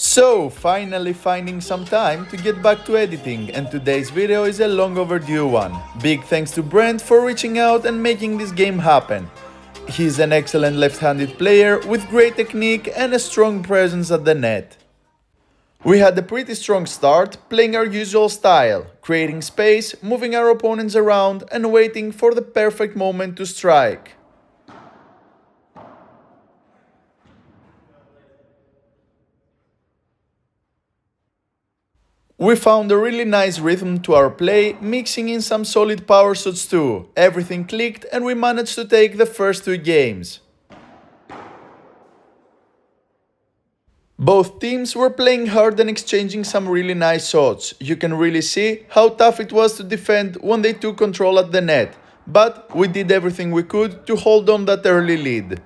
So, finally finding some time to get back to editing, and today's video is a long overdue one. Big thanks to Brent for reaching out and making this game happen. He's an excellent left-handed player with great technique and a strong presence at the net. We had a pretty strong start, playing our usual style, creating space, moving our opponents around and waiting for the perfect moment to strike. We found a really nice rhythm to our play, mixing in some solid power shots too. Everything clicked and we managed to take the first two games. Both teams were playing hard and exchanging some really nice shots. You can really see how tough it was to defend when they took control at the net. But we did everything we could to hold on that early lead.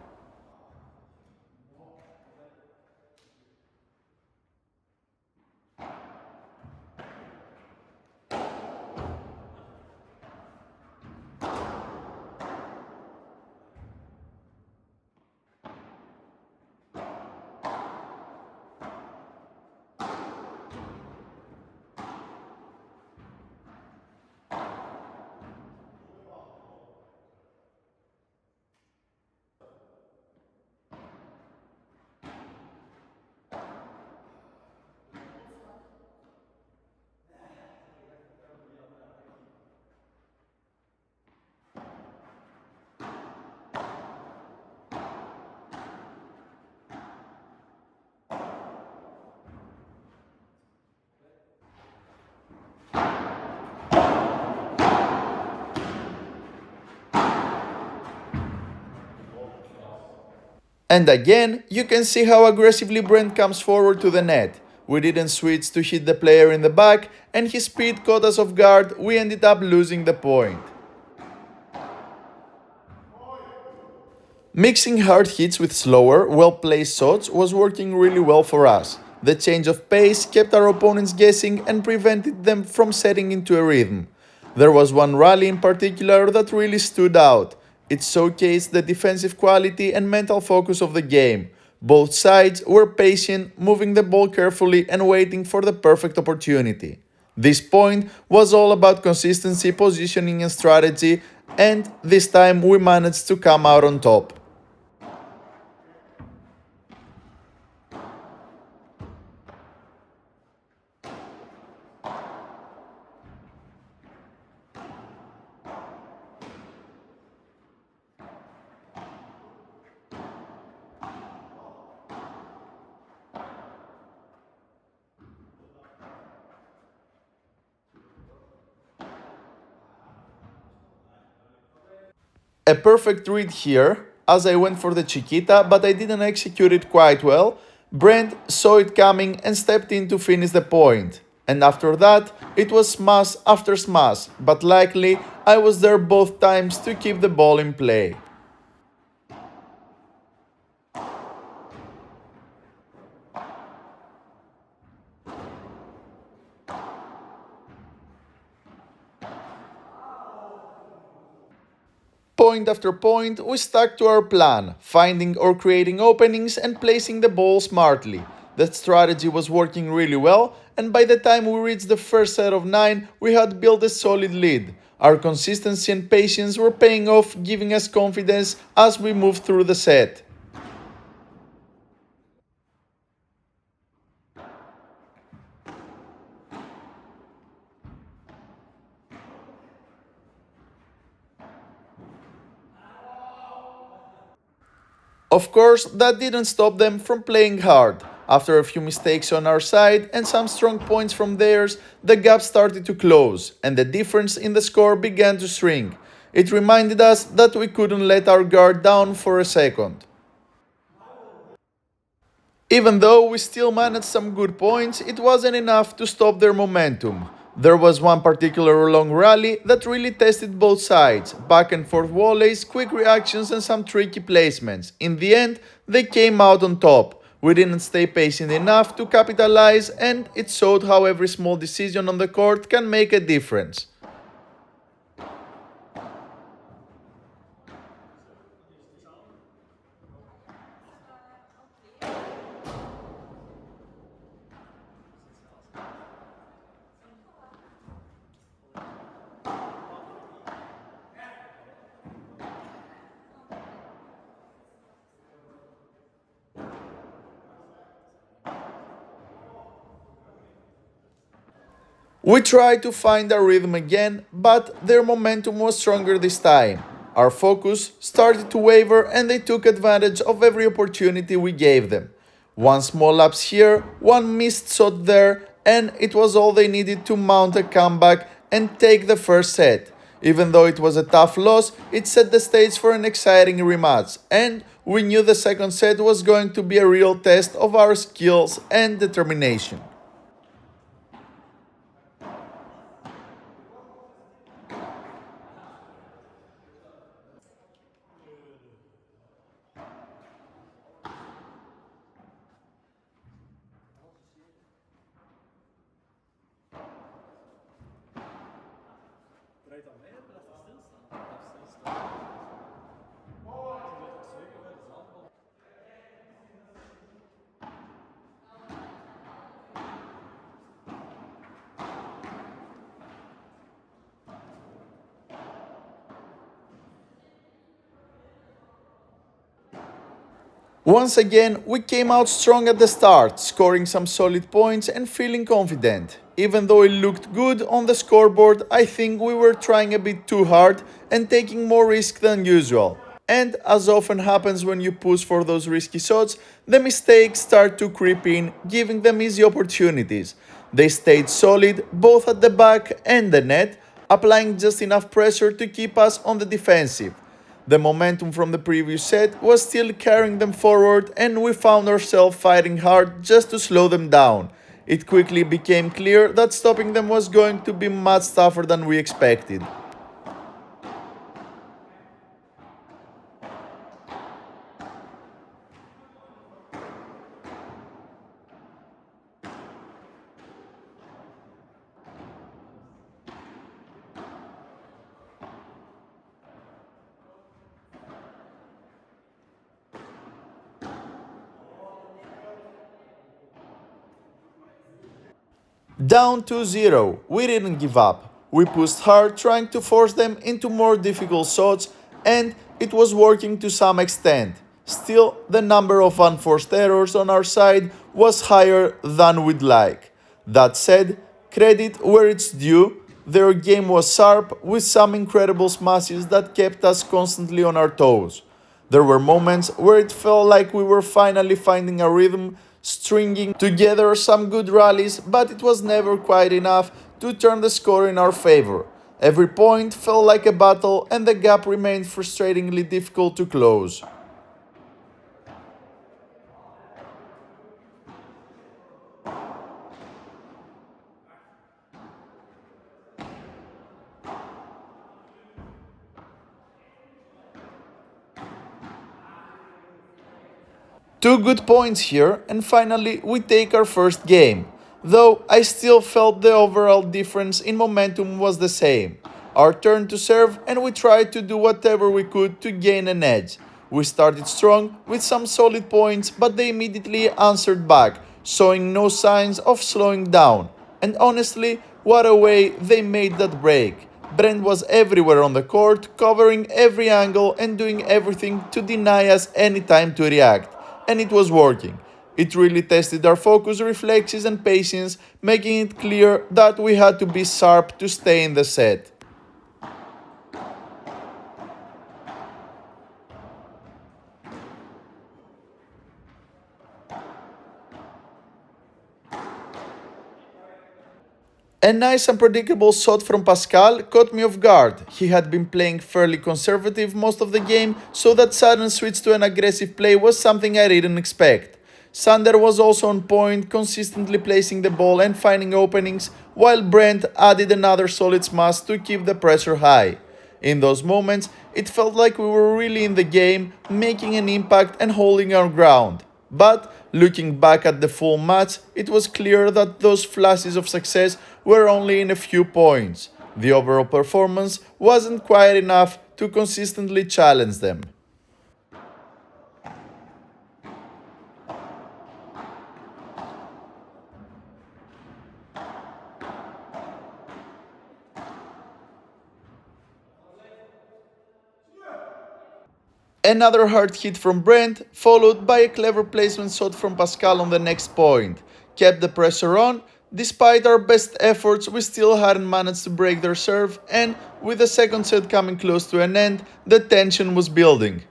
And again, you can see how aggressively Brent comes forward to the net. We didn't switch to hit the player in the back, and his speed caught us off guard. We ended up losing the point. Mixing hard hits with slower, well-placed shots was working really well for us. The change of pace kept our opponents guessing and prevented them from setting into a rhythm. There was one rally in particular that really stood out. It showcased the defensive quality and mental focus of the game. Both sides were patient, moving the ball carefully and waiting for the perfect opportunity. This point was all about consistency, positioning and strategy, and this time we managed to come out on top. A perfect read here, as I went for the Chiquita, but I didn't execute it quite well. Brent saw it coming and stepped in to finish the point. And after that, it was smash after smash, but likely I was there both times to keep the ball in play. Point after point, we stuck to our plan, finding or creating openings and placing the ball smartly. That strategy was working really well, and by the time we reached the first set of 9, we had built a solid lead. Our consistency and patience were paying off, giving us confidence as we moved through the set. Of course, that didn't stop them from playing hard. After a few mistakes on our side and some strong points from theirs, the gap started to close, and the difference in the score began to shrink. It reminded us that we couldn't let our guard down for a second. Even though we still managed some good points, it wasn't enough to stop their momentum. There was one particular long rally that really tested both sides, back and forth volleys, quick reactions and some tricky placements. In the end, they came out on top. We didn't stay patient enough to capitalize, and it showed how every small decision on the court can make a difference. We tried to find our rhythm again, but their momentum was stronger this time. Our focus started to waver and they took advantage of every opportunity we gave them. One small lapse here, one missed shot there, and it was all they needed to mount a comeback and take the first set. Even though it was a tough loss, it set the stage for an exciting rematch, and we knew the second set was going to be a real test of our skills and determination. Once again, we came out strong at the start, scoring some solid points and feeling confident. Even though it looked good on the scoreboard, I think we were trying a bit too hard and taking more risk than usual. And as often happens when you push for those risky shots, the mistakes start to creep in, giving them easy opportunities. They stayed solid both at the back and the net, applying just enough pressure to keep us on the defensive. The momentum from the previous set was still carrying them forward, and we found ourselves fighting hard just to slow them down. It quickly became clear that stopping them was going to be much tougher than we expected. Down 2-0, we didn't give up. We pushed hard, trying to force them into more difficult shots, and it was working to some extent. Still, the number of unforced errors on our side was higher than we'd like. That said, credit where it's due, their game was sharp with some incredible smashes that kept us constantly on our toes. There were moments where it felt like we were finally finding a rhythm, stringing together some good rallies, but it was never quite enough to turn the score in our favor. Every point felt like a battle, and the gap remained frustratingly difficult to close. Two good points here, and finally we take our first game. Though I still felt the overall difference in momentum was the same. Our turn to serve, and we tried to do whatever we could to gain an edge. We started strong with some solid points, but they immediately answered back, showing no signs of slowing down. And honestly, what a way they made that break. Brent was everywhere on the court, covering every angle and doing everything to deny us any time to react. And it was working. It really tested our focus, reflexes, and patience, making it clear that we had to be sharp to stay in the set. A nice unpredictable shot from Pascal caught me off guard. He had been playing fairly conservative most of the game, so that sudden switch to an aggressive play was something I didn't expect. Sander was also on point, consistently placing the ball and finding openings, while Brent added another solid smash to keep the pressure high. In those moments, it felt like we were really in the game, making an impact and holding our ground. But looking back at the full match, it was clear that those flashes of success were only in a few points. The overall performance wasn't quite enough to consistently challenge them. Another hard hit from Brent, followed by a clever placement shot from Pascal on the next point. Kept the pressure on, Despite our best efforts, we still hadn't managed to break their serve, and with the second set coming close to an end, the tension was building.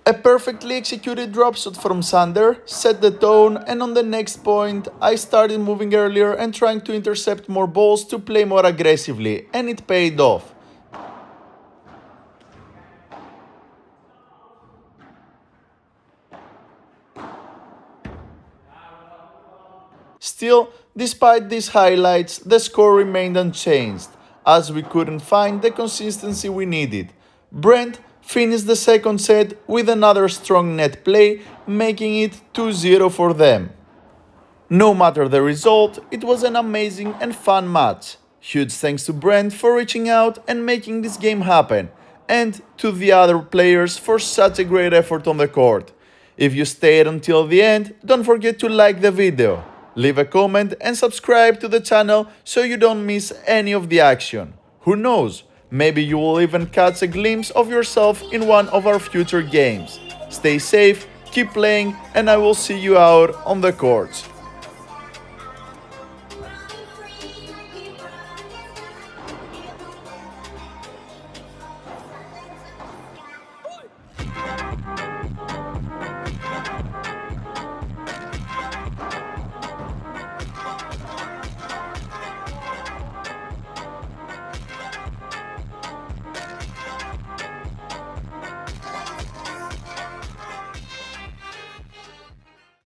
A perfectly executed drop shot from Sander set the tone, and on the next point, I started moving earlier and trying to intercept more balls to play more aggressively, and it paid off. Still, despite these highlights, the score remained unchanged, as we couldn't find the consistency we needed. Brent finished the second set with another strong net play, making it 2-0 for them. No matter the result, it was an amazing and fun match. Huge thanks to Brent for reaching out and making this game happen, and to the other players for such a great effort on the court. If you stayed until the end, don't forget to like the video, leave a comment and subscribe to the channel so you don't miss any of the action. Who knows, maybe you will even catch a glimpse of yourself in one of our future games. Stay safe, keep playing, and I will see you out on the courts.